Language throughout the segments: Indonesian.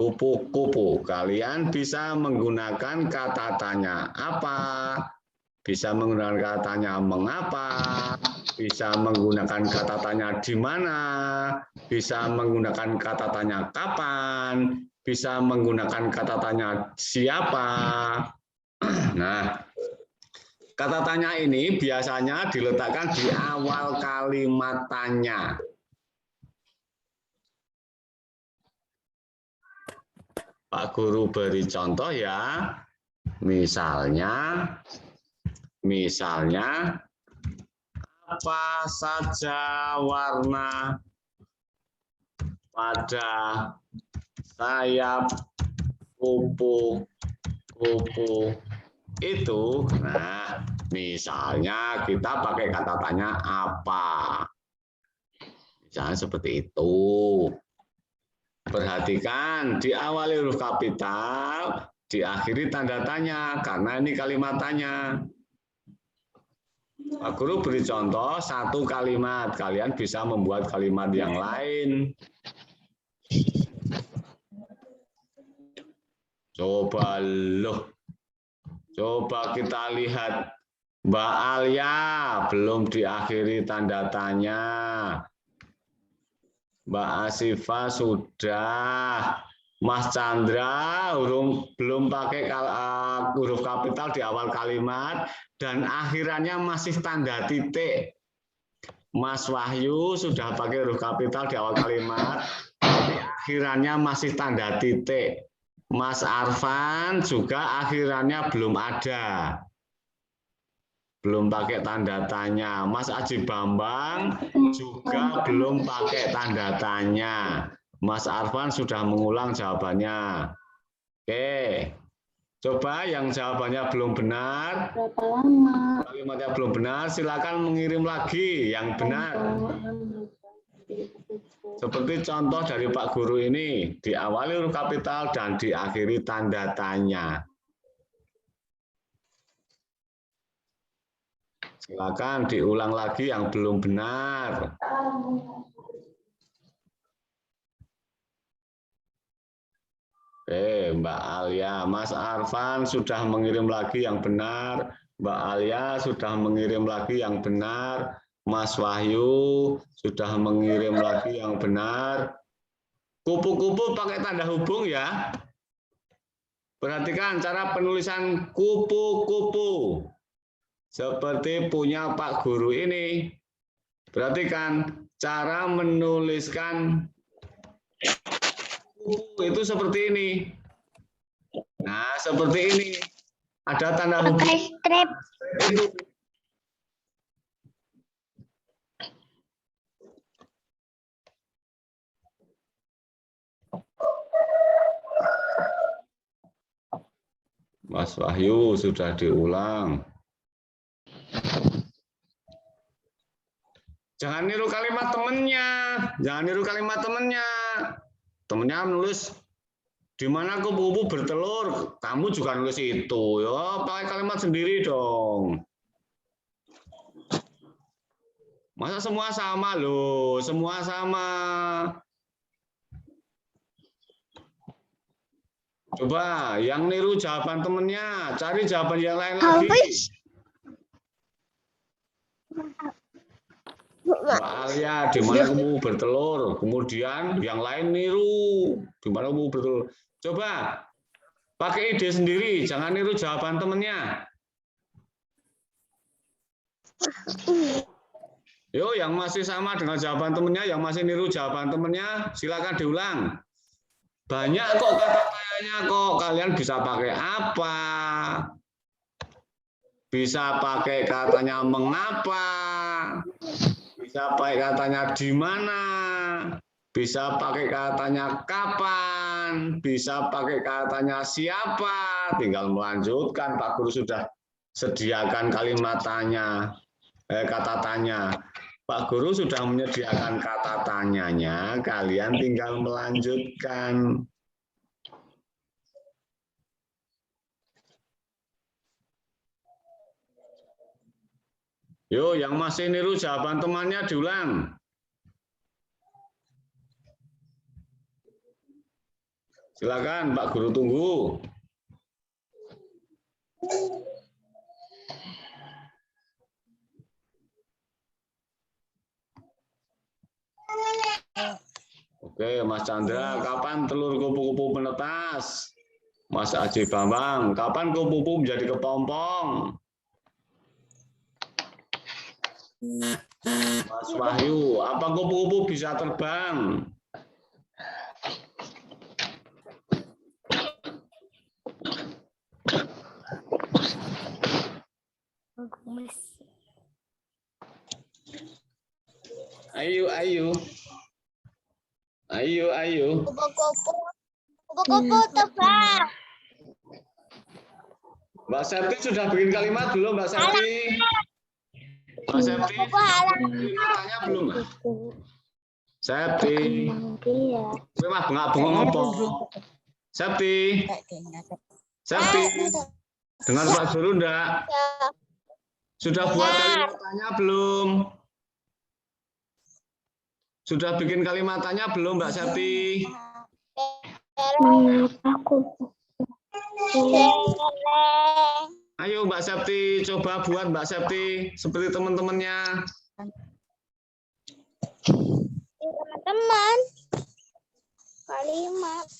kupu-kupu. Kalian bisa menggunakan kata tanya apa? Bisa menggunakan kata tanya mengapa? Bisa menggunakan kata tanya di mana? Bisa menggunakan kata tanya kapan? Bisa menggunakan kata tanya siapa? Nah, kata tanya ini biasanya diletakkan di awal kalimat tanya. Pak Guru beri contoh ya. Misalnya apa saja warna pada sayap kupu-kupu itu. Nah, misalnya kita pakai kata tanya apa. Misalnya seperti itu. Perhatikan, diawali huruf kapital, diakhiri tanda tanya, karena ini kalimat tanya. Pak Guru beri contoh satu kalimat, kalian bisa membuat kalimat yang lain. Coba kita lihat. Mbak Alia belum diakhiri tanda tanya. Mbak Asifa sudah. Mas Chandra belum pakai huruf kapital di awal kalimat dan akhirannya masih tanda titik. Mas Wahyu sudah pakai huruf kapital di awal kalimat, tapi akhirannya masih tanda titik. Mas Arfan juga akhirannya belum ada. Belum pakai tanda tanya. Mas Aji Bambang juga belum pakai tanda tanya. Mas Arfan sudah mengulang jawabannya. Oke. Coba yang jawabannya belum benar. Berapa lama? Kalimatnya belum benar, silakan mengirim lagi yang benar. Seperti contoh dari Pak Guru ini, diawali huruf kapital dan diakhiri tanda tanya. Silakan diulang lagi yang belum benar. Oke, Mbak Alia, Mas Arfan sudah mengirim lagi yang benar. Mbak Alia sudah mengirim lagi yang benar. Mas Wahyu sudah mengirim lagi yang benar. Kupu-kupu pakai tanda hubung ya. Perhatikan cara penulisan kupu-kupu. Seperti punya Pak Guru ini. Perhatikan cara menuliskan itu seperti ini. Nah, seperti ini. Ada tanda hubung. Strip. Mas Wahyu sudah diulang. Jangan niru kalimat temennya. Jangan niru kalimat temennya. Temennya nulis di mana kupu-kupu bertelur. Kamu juga nulis itu. Ya, pakai kalimat sendiri dong. Masa semua sama loh? Semua sama. Coba yang niru jawaban temennya. Cari jawaban yang lain lagi. Mbak Alia, di mana kamu bertelur? Kemudian yang lain niru, di mana kamu bertelur? Coba pakai ide sendiri, jangan niru jawaban temennya. Yo, yang masih sama dengan jawaban temennya, yang masih niru jawaban temennya, silakan diulang. Banyak kok kata tanya kok. Kalian bisa pakai apa? Bisa pakai katanya mengapa? Bisa pakai katanya di mana, bisa pakai katanya kapan, bisa pakai katanya siapa. Tinggal melanjutkan. Pak Guru sudah sediakan kalimat tanya, kata tanya. Pak Guru sudah menyediakan kata tanyanya, kalian tinggal melanjutkan. Yo, yang masih niru jawaban temannya diulang. Silakan Pak Guru tunggu. Oke, Mas Chandra, kapan telur kupu-kupu menetas? Mas Aji Bambang, kapan kupu-kupu menjadi kepompong? Mas Wahyu, apa kupu-kupu bisa terbang? Ayo. Kupu-kupu terbang. Mbak Septi sudah bikin kalimat belum, Mbak Septi? Mbak Septi, kalimatnya belum? Septi, gue mah bengak-bengok ngomong. Septi, dengar Pak Guru enggak? Sudah buat kalimatnya belum? Sudah bikin kalimatnya belum, Mbak Septi? Ayo Mbak Septi, coba buat Mbak Septi seperti teman-temannya. Teman-teman, kalimat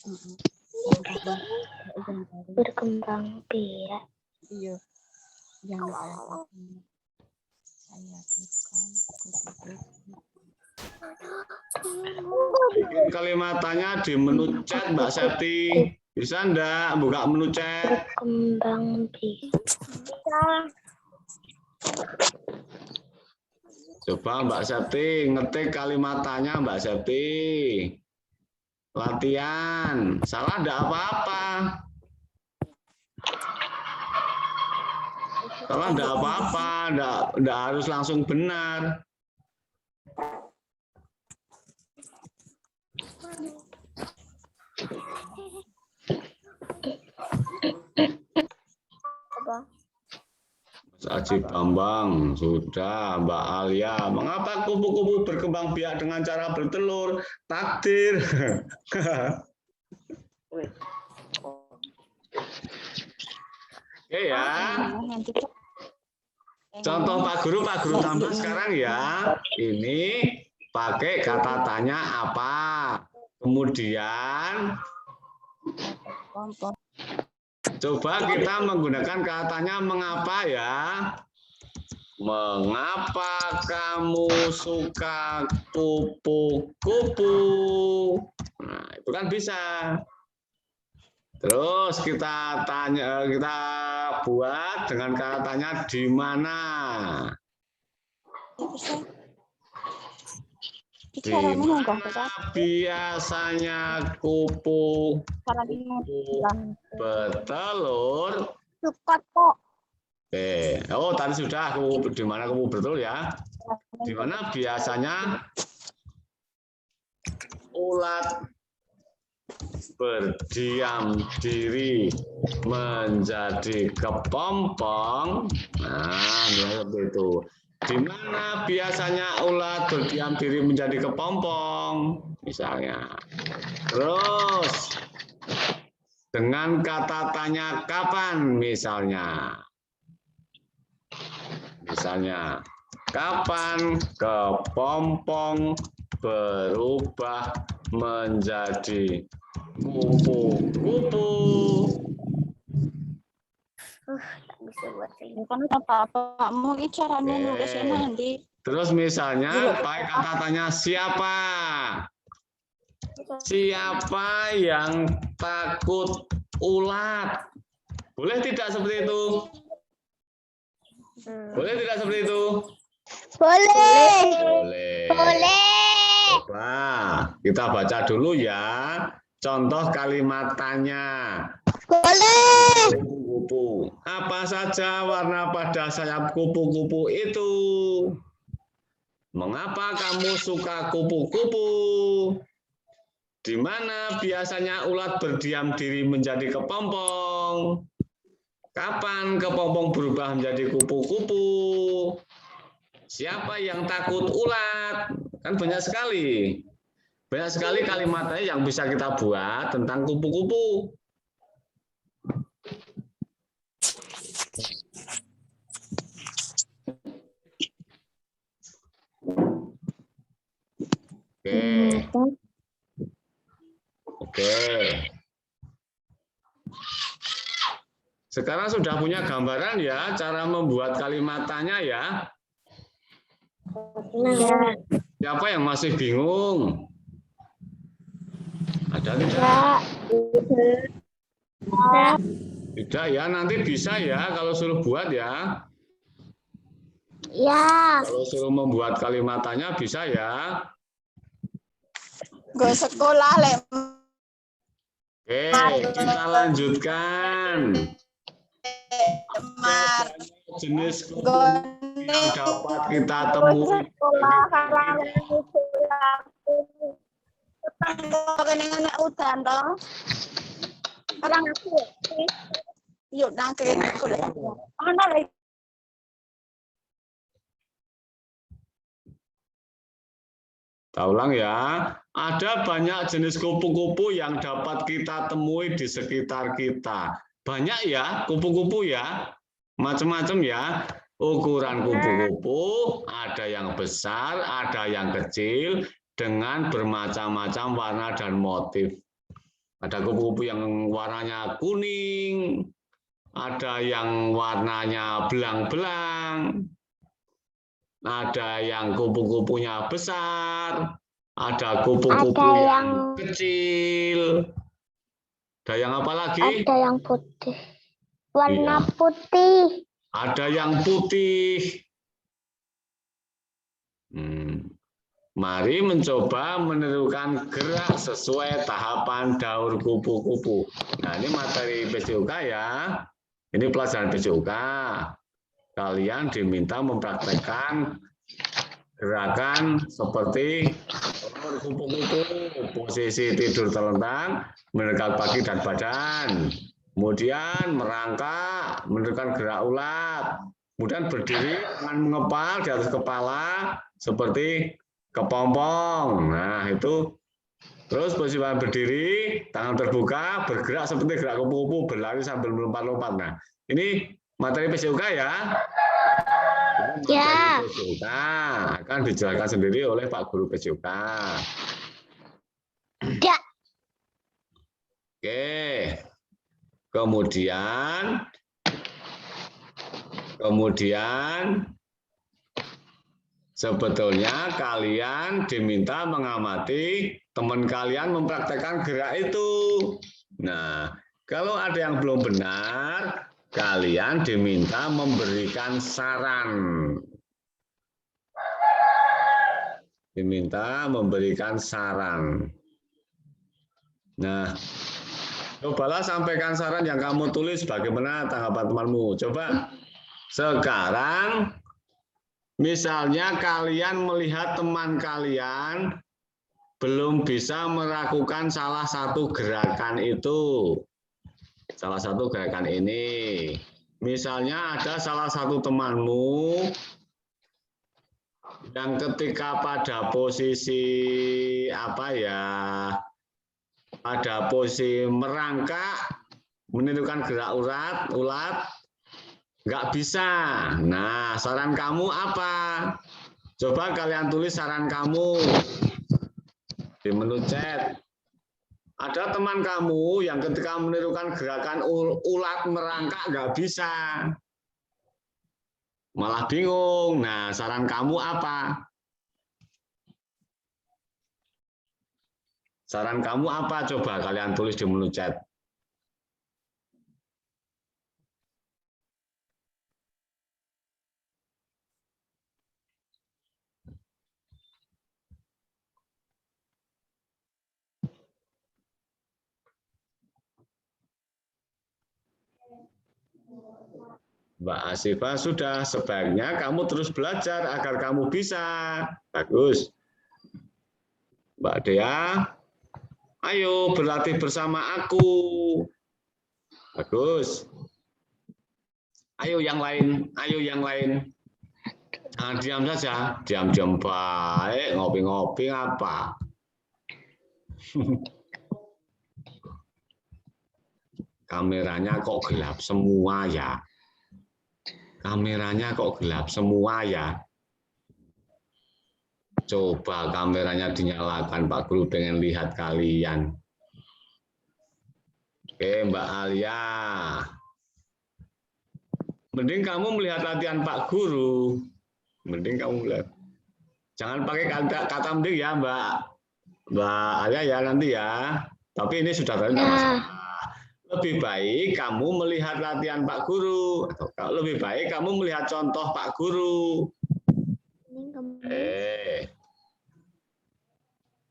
berkembang biak. Iya. Yang bikin kalimatnya di menu chat Mbak Septi. Bisa enggak buka menu chat? Berkembang biak. Coba Mbak Septi ngetik kalimatnya Mbak Septi. Latihan. Salah enggak apa-apa. Salah enggak apa-apa, enggak harus langsung benar. Mas Aji Bambang, sudah. Mbak Alia, mengapa kupu-kupu berkembang biak dengan cara bertelur? Takdir. Oke ya. Contoh Pak Guru tambah sekarang ya. Ini pakai kata tanya apa. Kemudian coba kita menggunakan katanya mengapa ya. Mengapa kamu suka kupu-kupu? Nah, itu kan bisa. Terus kita buat dengan katanya di mana? Di mana biasanya kupu bertelur? Sukat kok. Oke. Oh, tadi sudah di mana kupu bertelur ya? Di mana biasanya ulat berdiam diri menjadi kepompong. Nah, seperti itu. Di mana biasanya ulat berdiam diri menjadi kepompong, misalnya. Terus dengan kata tanya kapan, misalnya. Misalnya, kapan kepompong berubah menjadi kupu-kupu? Tak bisa buat ini. bukan apa-apa. Mau caranya nulisnya nanti. Terus misalnya pakai kata tanya siapa? Siapa yang takut ulat? Boleh tidak seperti itu? Boleh tidak seperti itu? Boleh. Boleh. Boleh. Coba kita baca dulu ya. Contoh kalimat tanya. Boleh. Kupu-kupu. Apa saja warna pada sayap kupu-kupu itu? Mengapa kamu suka kupu-kupu? Di mana biasanya ulat berdiam diri menjadi kepompong? Kapan kepompong berubah menjadi kupu-kupu? Siapa yang takut ulat? Kan banyak sekali. Banyak sekali kalimatnya yang bisa kita buat tentang kupu-kupu. Oke. Sekarang sudah punya gambaran ya cara membuat kalimatnya ya. Siapa yang masih bingung? Ada tidak? Tidak ya, nanti bisa ya kalau suruh buat ya. Ya. Kalau suruh membuat kalimatnya bisa ya. Gue sekolah lek. Oke, kita lanjutkan. Temar. Jenis kupu yang dapat kita temui. Dengan udan dong. Orang aku. Yuk nangke aku deh. Mana lagi? Kita ulang ya. Ada banyak jenis kupu-kupu yang dapat kita temui di sekitar kita. Banyak ya kupu-kupu ya. Macam-macam ya. Ukuran kupu-kupu ada yang besar, ada yang kecil dengan bermacam-macam warna dan motif. Ada kupu-kupu yang warnanya kuning, ada yang warnanya belang-belang, ada yang kupu-kupunya besar, ada kupu-kupu yang kecil. Ada yang apa lagi? Ada yang putih. Warna putih. Ada yang putih. Mari mencoba menirukan gerak sesuai tahapan daur kupu-kupu. Nah, ini materi PJOK ya. Ini pelajaran PJOK. Kalian diminta mempraktekkan gerakan seperti kupu-kupu, posisi tidur terlentang, mendekat kaki dan badan. Kemudian merangkak, menentukan gerak ulat. Kemudian berdiri, tangan mengepal di atas kepala, seperti kepompong. Nah, itu. Terus posisi berdiri, tangan terbuka, bergerak seperti gerak kupu-kupu, berlari sambil melompat-lompat. Nah, ini materi PJOK ya. Ya. PJOK akan dijelaskan sendiri oleh Pak Guru PJOK. Ya. Oke. Kemudian sebetulnya kalian diminta mengamati teman kalian mempraktekkan gerak itu. Nah, kalau ada yang belum benar, kalian diminta memberikan saran. Diminta memberikan saran. Nah, cobalah sampaikan saran yang kamu tulis bagaimana tanggapan temanmu. Coba. Sekarang, misalnya kalian melihat teman kalian belum bisa melakukan salah satu gerakan itu. Salah satu gerakan ini. Misalnya ada salah satu temanmu yang ketika pada posisi pada posisi merangkak, menirukan gerak ulat, nggak bisa. Nah, saran kamu apa? Coba kalian tulis saran kamu di menu chat. Ada teman kamu yang ketika menirukan gerakan ulat merangkak nggak bisa. Malah bingung. Nah, saran kamu apa? Saran kamu apa? Coba kalian tulis di menu chat. Mbak Asifa, sudah sebaiknya kamu terus belajar agar kamu bisa. Bagus. Mbak Dea, ayo berlatih bersama aku. Bagus. Ayo yang lain, ayo yang lain. Jangan diam saja, diam-diam baik, ngopi-ngopi apa. Kameranya kok gelap semua ya? Kameranya kok gelap semua ya? Coba kameranya dinyalakan, Pak Guru pengen lihat kalian. Oke, Mbak Alia. Mending kamu melihat latihan Pak Guru. Mending kamu melihat. Jangan pakai kata mending ya, Mbak Alia ya nanti ya. Tapi ini sudah tadi tidak masalah. Lebih baik kamu melihat latihan Pak Guru. Atau lebih baik kamu melihat contoh Pak Guru.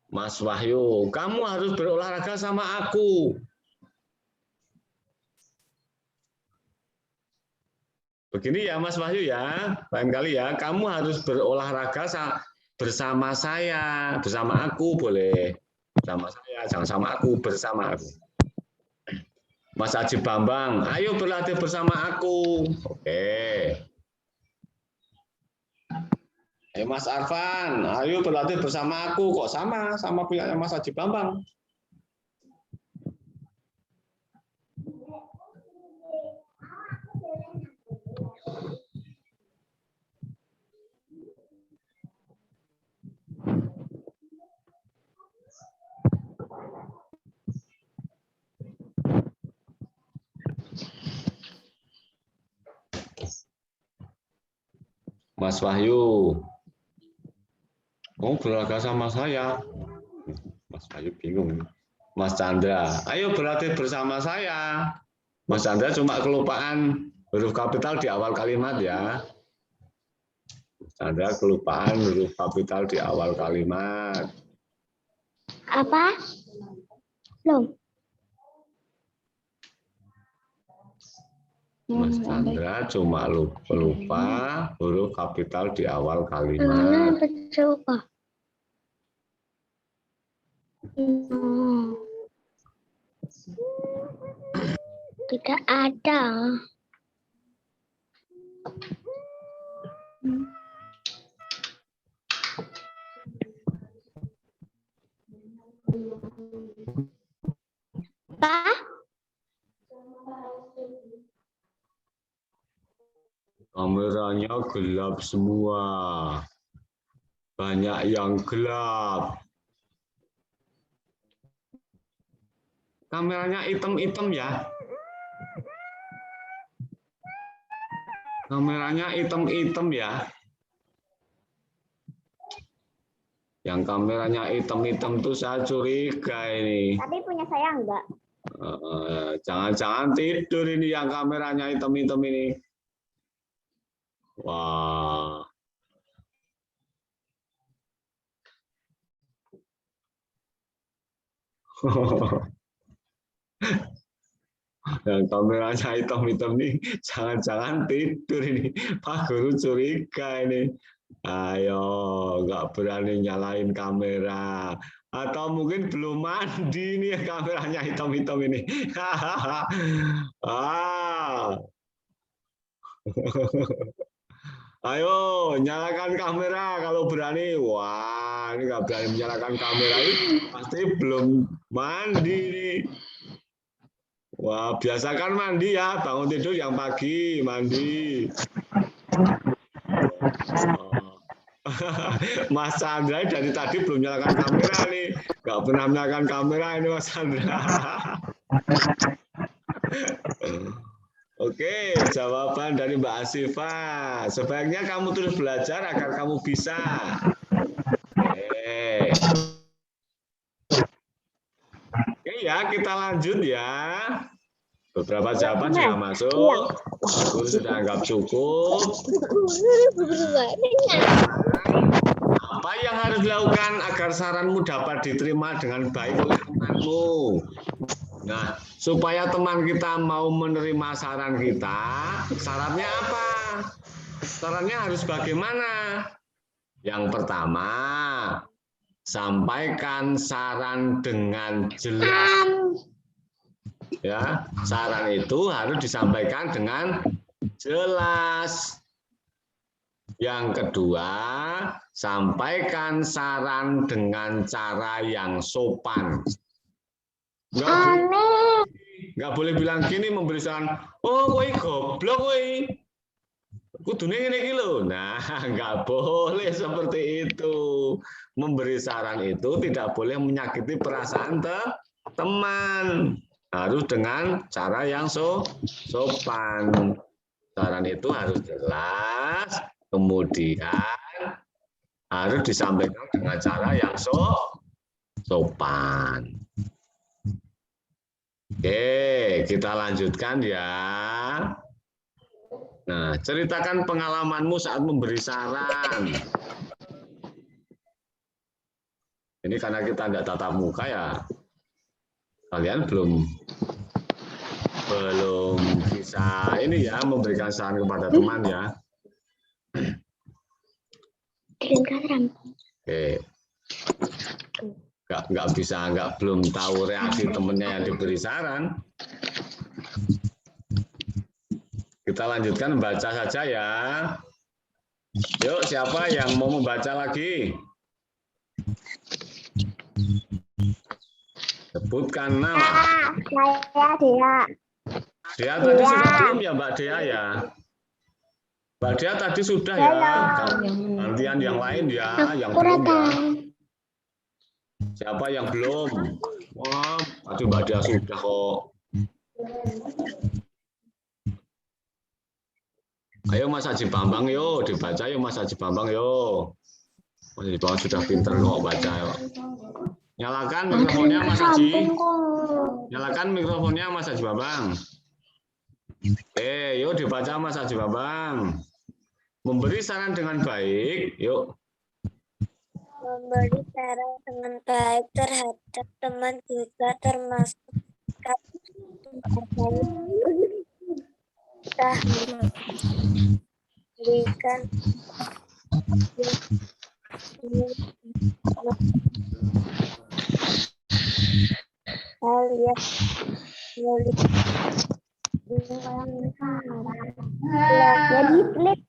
Mas Wahyu, kamu harus berolahraga sama aku. Begini ya Mas Wahyu ya, lain kali ya, kamu harus berolahraga bersama saya, bersama aku boleh. Bersama saya, jangan sama aku, bersama aku. Mas Haji Bambang, ayo berlatih bersama aku. Oke. Mas Arfan, ayo berlatih bersama aku. Kok sama punya Mas Haji Bambang? Mas Wahyu, kamu berolahraga sama saya. Mas Wahyu bingung. Mas Chandra, ayo berlatih bersama saya. Mas Chandra cuma kelupaan huruf kapital di awal kalimat ya. Mas Chandra kelupaan huruf kapital di awal kalimat. Apa? Belum. Mas Chandra cuma lupa huruf kapital di awal kalimat. Coba. Tidak ada. Pak? Kameranya gelap semua. Banyak yang gelap. Kameranya hitam-hitam ya. Kameranya hitam-hitam ya. Yang kameranya hitam-hitam tuh saya curiga ini. Tapi punya saya enggak. Jangan-jangan tidur ini yang kameranya hitam-hitam ini. Wah. Yang kameranya hitam-hitam nih, jangan-jangan tidur ini. Pak Guru curiga ini. Ayo, nggak berani nyalain kamera. Atau mungkin belum mandi nih kameranya hitam-hitam ini. Ayo, nyalakan kamera kalau berani. Wah, ini nggak berani menyalakan kamera ini. Pasti belum mandi nih. Wah, biasakan mandi ya, bangun tidur yang pagi, mandi. Mas Chandra dari tadi belum nyalakan kamera nih. Nggak pernah menyalakan kamera ini Mas Chandra. Oke, jawaban dari Mbak Asifa. Sebaiknya kamu terus belajar agar kamu bisa. Oke ya, kita lanjut ya. Beberapa jawaban sudah masuk. Guru sudah anggap cukup. Apa yang harus dilakukan agar saranmu dapat diterima dengan baik oleh temanmu? Nah, supaya teman kita mau menerima saran kita, syaratnya apa? Sarannya harus bagaimana? Yang pertama, sampaikan saran dengan jelas. Ya, saran itu harus disampaikan dengan jelas. Yang kedua, sampaikan saran dengan cara yang sopan. Nggak boleh bilang gini, memberi saran, oh woi goblok woi, kudune ngene iki lho. Nah, nggak boleh seperti itu. Memberi saran itu tidak boleh menyakiti perasaan teman. Harus dengan cara yang sopan. Saran itu harus jelas, kemudian harus disampaikan dengan cara yang sopan. Oke, kita lanjutkan ya. Nah, ceritakan pengalamanmu saat memberi saran. Ini karena kita tidak tatap muka ya, kalian belum bisa ini ya, memberikan saran kepada teman ya. Oke. Belum tahu reaksi temennya yang diberi saran. Kita lanjutkan baca saja ya. Yuk, siapa yang mau membaca lagi? Sebutkan nama. Saya Dea. Dea tadi sudah belum ya Mbak Dea ya? Mbak Dea tadi sudah ya. Gantian yang lain ya, yang belum ya. Siapa yang belum? Wah, tadi Mbak Dea sudah kok. Ayo Mas Haji Bambang yuk, dibaca yuk Mas Haji Bambang yuk. Mas Haji Bambang sudah pinter kok baca yuk. Nyalakan mikrofonnya Mas Haji. Nyalakan mikrofonnya Mas Haji Bambang. Yuk dibaca Mas Haji Bambang. Memberi saran dengan baik, yuk. Memberi saran dengan baik terhadap teman juga termasuk berikan hal yang jadi pelit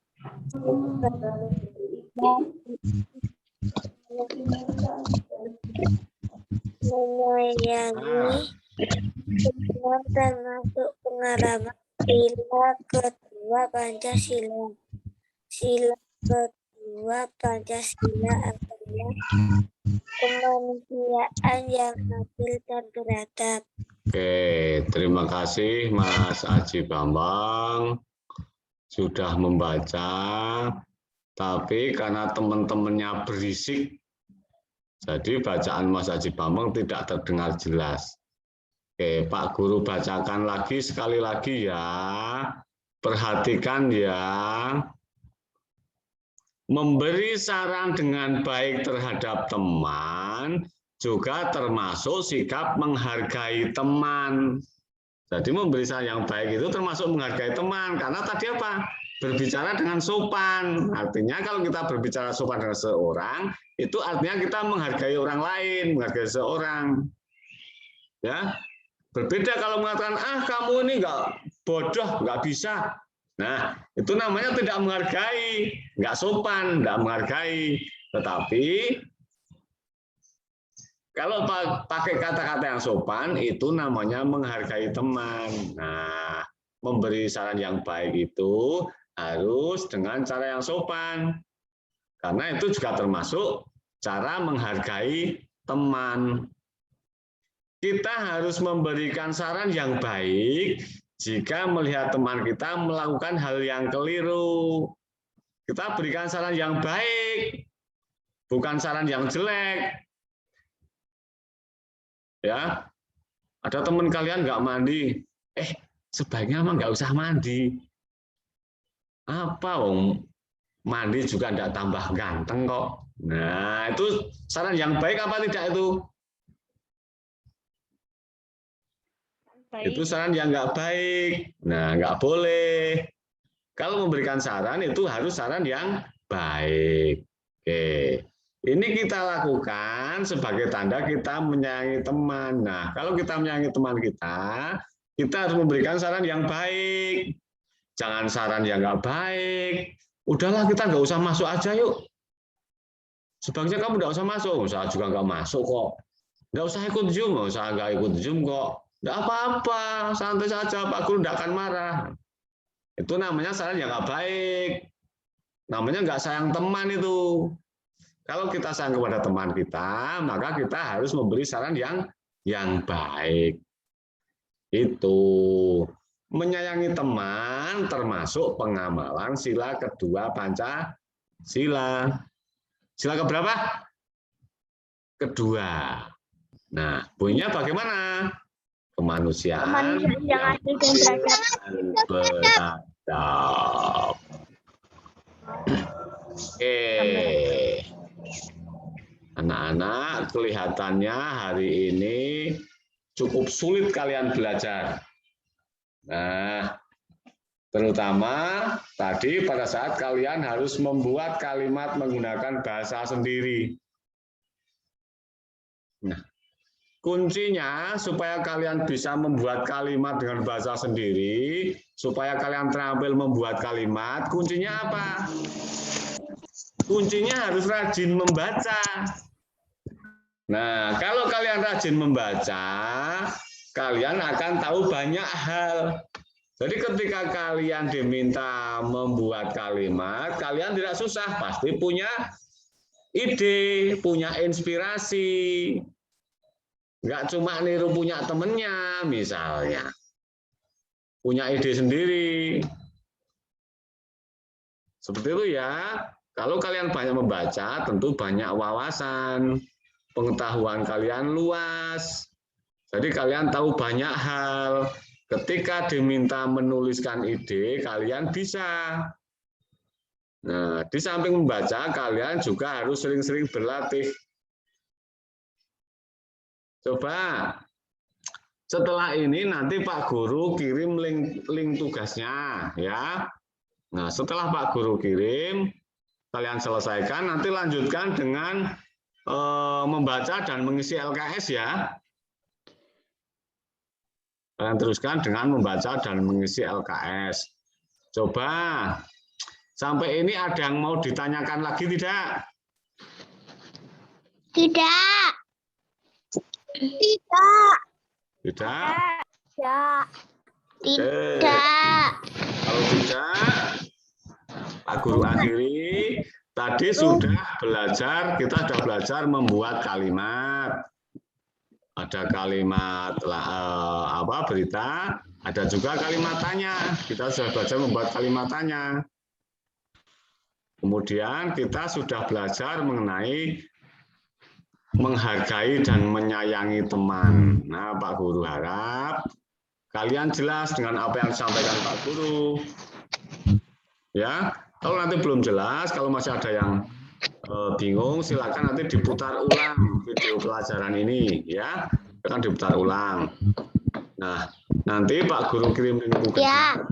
menyayangi Islam termasuk pengalaman sila kedua Pancasila. Sila kedua Pancasila adalah kemanusiaan yang adil dan beradab. Oke, terima kasih Mas Haji Bambang sudah membaca, tapi karena teman-temannya berisik, jadi bacaan Mas Haji Bambang tidak terdengar jelas. Oke, Pak Guru bacakan lagi sekali lagi ya. Perhatikan ya. Memberi saran dengan baik terhadap teman juga termasuk sikap menghargai teman. Jadi memberi saran yang baik itu termasuk menghargai teman. Karena tadi apa? Berbicara dengan sopan. Artinya kalau kita berbicara sopan dengan seorang, itu artinya kita menghargai orang lain, menghargai seorang. Ya. Berbeda kalau mengatakan, kamu ini nggak bodoh, nggak bisa. Nah, itu namanya tidak menghargai, nggak sopan, nggak menghargai. Tetapi kalau pakai kata-kata yang sopan, itu namanya menghargai teman. Nah, memberi saran yang baik itu harus dengan cara yang sopan. Karena itu juga termasuk cara menghargai teman. Kita harus memberikan saran yang baik jika melihat teman kita melakukan hal yang keliru. Kita berikan saran yang baik, bukan saran yang jelek. Ya, ada teman kalian nggak mandi, sebaiknya emang nggak usah mandi. Apa, Om? Mandi juga nggak tambah ganteng kok. Nah, itu saran yang baik apa tidak itu? Baik. Itu saran yang nggak baik. Nah, nggak boleh. Kalau memberikan saran itu harus saran yang baik. Oke. Ini kita lakukan sebagai tanda kita menyayangi teman. Nah, kalau kita menyayangi teman kita harus memberikan saran yang baik. Jangan saran yang nggak baik, Udahlah kita nggak usah masuk aja yuk. Sebaiknya kamu nggak usah masuk. Saya juga nggak masuk kok. Nggak usah ikut Zoom, nggak ikut Zoom kok. Nggak apa-apa, santai saja, Pak Guru nggak akan marah. Itu namanya saran yang nggak baik. Namanya nggak sayang teman itu. Kalau kita sayang kepada teman kita, maka kita harus memberi saran yang baik. Itu menyayangi teman termasuk pengamalan sila kedua Pancasila. Sila keberapa? Kedua. Nah, bunyinya bagaimana? Kemanusiaan yang adil dan beradab. Oke. Anak-anak, kelihatannya hari ini cukup sulit kalian belajar. Nah, terutama tadi pada saat kalian harus membuat kalimat menggunakan bahasa sendiri. Nah, kuncinya supaya kalian bisa membuat kalimat dengan bahasa sendiri, supaya kalian terampil membuat kalimat, kuncinya apa? Kuncinya harus rajin membaca. Nah, kalau kalian rajin membaca, kalian akan tahu banyak hal. Jadi ketika kalian diminta membuat kalimat, kalian tidak susah, pasti punya ide, punya inspirasi. Nggak cuma niru punya temennya, misalnya. Punya ide sendiri. Seperti itu ya. Kalau kalian banyak membaca, tentu banyak wawasan. Pengetahuan kalian luas. Jadi kalian tahu banyak hal. Ketika diminta menuliskan ide, kalian bisa. Nah, di samping membaca, kalian juga harus sering-sering berlatih. Coba, setelah ini nanti Pak Guru kirim link tugasnya, ya. Nah, setelah Pak Guru kirim, kalian selesaikan, nanti lanjutkan dengan membaca dan mengisi LKS ya. Kalian teruskan dengan membaca dan mengisi LKS. Coba, sampai ini ada yang mau ditanyakan lagi tidak? Tidak. Tidak. Tidak? Tidak. Tidak. Kalau tidak, Pak Guru akhiri. Tadi sudah belajar, kita sudah belajar membuat kalimat. Ada kalimat berita, ada juga kalimat tanya. Kita sudah belajar membuat kalimat tanya. Kemudian kita sudah belajar mengenai menghargai dan menyayangi teman. Nah, Pak Guru harap kalian jelas dengan apa yang disampaikan Pak Guru. Ya, kalau nanti belum jelas, kalau masih ada yang bingung, silakan nanti diputar ulang video pelajaran ini, ya, akan diputar ulang. Nah, nanti Pak Guru kirim link tugasnya.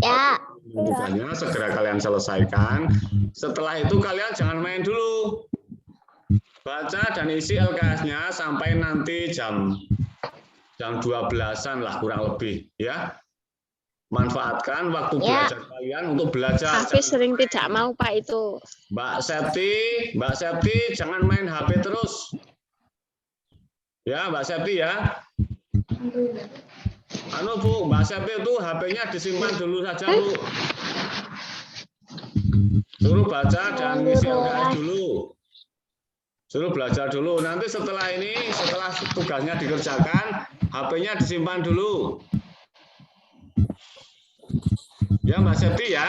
Ya. Tugasnya segera kalian selesaikan. Setelah itu kalian jangan main dulu. Baca dan isi LKS-nya sampai nanti jam 12-an lah kurang lebih, ya. Manfaatkan waktu belajar kalian untuk belajar. Tapi sering tidak mau Pak itu. Mbak Septi, jangan main HP terus. Ya, Mbak Septi ya. Bu, Mbak Septi itu HP-nya disimpan dulu saja, Bu. Suruh baca dan ngisi LKS dulu. Suruh belajar dulu. Nanti setelah ini, setelah tugasnya dikerjakan, HP-nya disimpan dulu. Ya Mbak Septi ya.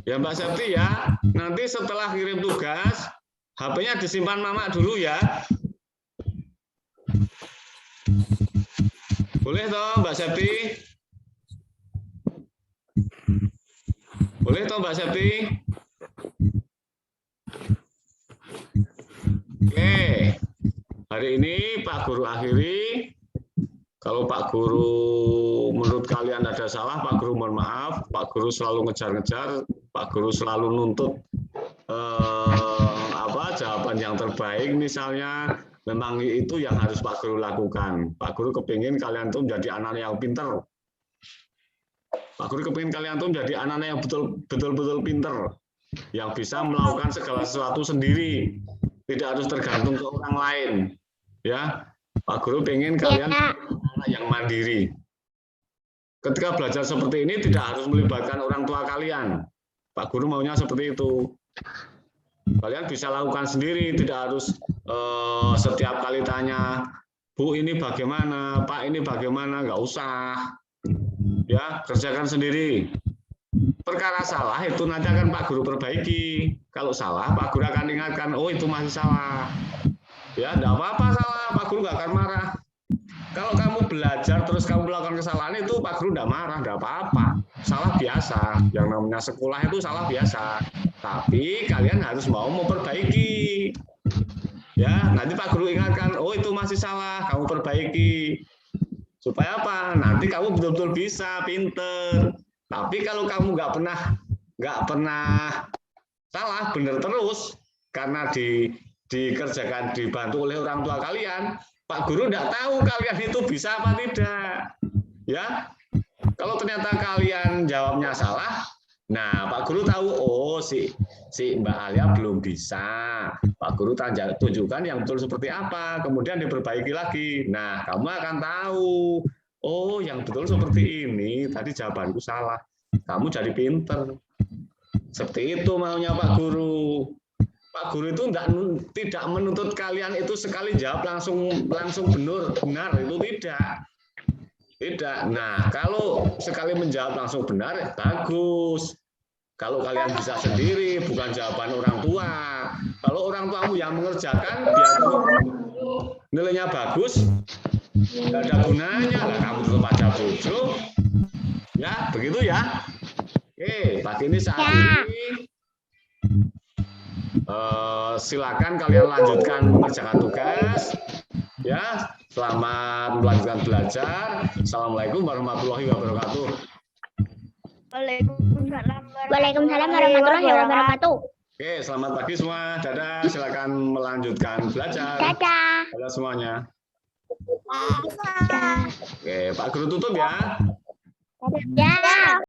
Ya Mbak Septi ya. Nanti setelah kirim tugas, HP-nya disimpan Mama dulu ya. Boleh toh Mbak Septi? Boleh toh Mbak Septi? Oke. Hari ini Pak Guru akhiri. Kalau Pak Guru menurut kalian ada salah, Pak Guru mohon maaf. Pak Guru selalu ngejar-ngejar, Pak Guru selalu nuntut jawaban yang terbaik. Misalnya memang itu yang harus Pak Guru lakukan. Pak Guru kepingin kalian tuh menjadi anak yang pinter. Pak Guru kepingin kalian tuh menjadi anak-anak yang betul-betul pinter, yang bisa melakukan segala sesuatu sendiri, tidak harus tergantung ke orang lain. Ya, Pak Guru pengen kalian anak yang mandiri. Ketika belajar seperti ini tidak harus melibatkan orang tua kalian. Pak Guru maunya seperti itu. Kalian bisa lakukan sendiri, tidak harus setiap kali tanya, Bu ini bagaimana, Pak ini bagaimana, nggak usah. Ya, kerjakan sendiri. Perkara salah itu nanti akan Pak Guru perbaiki. Kalau salah, Pak Guru akan ingatkan, oh itu masih salah. Ya, enggak apa-apa salah, Pak Guru nggak akan marah. Kalau kamu belajar terus kamu melakukan kesalahan itu Pak Guru enggak marah, enggak apa-apa. Salah biasa. Yang namanya sekolah itu salah biasa. Tapi kalian harus mau memperbaiki. Ya, nanti Pak Guru ingatkan, oh itu masih salah, kamu perbaiki. Supaya apa? Nanti kamu betul-betul bisa, pinter. Tapi kalau kamu nggak pernah salah, bener terus, karena dikerjakan, dibantu oleh orang tua kalian, Pak Guru nggak tahu kalian itu bisa apa tidak. Ya, kalau ternyata kalian jawabnya salah, nah Pak Guru tahu, oh si Mbak Alia belum bisa. Pak Guru tunjukkan yang betul seperti apa, kemudian diperbaiki lagi. Nah, kamu akan tahu, oh yang betul seperti ini, tadi jawabanku salah. Kamu jadi pinter. Seperti itu maunya Pak Guru. Pak Guru itu tidak menuntut kalian itu sekali jawab langsung benar, itu tidak. Tidak. Nah, kalau sekali menjawab langsung benar, bagus. Kalau kalian bisa sendiri, bukan jawaban orang tua. Kalau orang tuamu yang mengerjakan, biar nilainya bagus, nggak ada gunanya. Nah, kamu tetap aja bodoh. Ya, begitu ya. Oke, pagi ini saat ini. Silakan kalian lanjutkan mengerjakan tugas. Ya, selamat melanjutkan belajar. Assalamualaikum warahmatullahi wabarakatuh. Waalaikumsalam warahmatullahi wabarakatuh. Oke, selamat pagi semua. Dadah, silakan melanjutkan belajar. Dadah. Dadah semuanya. Dadah. Oke, Pak Guru tutup ya. Ya.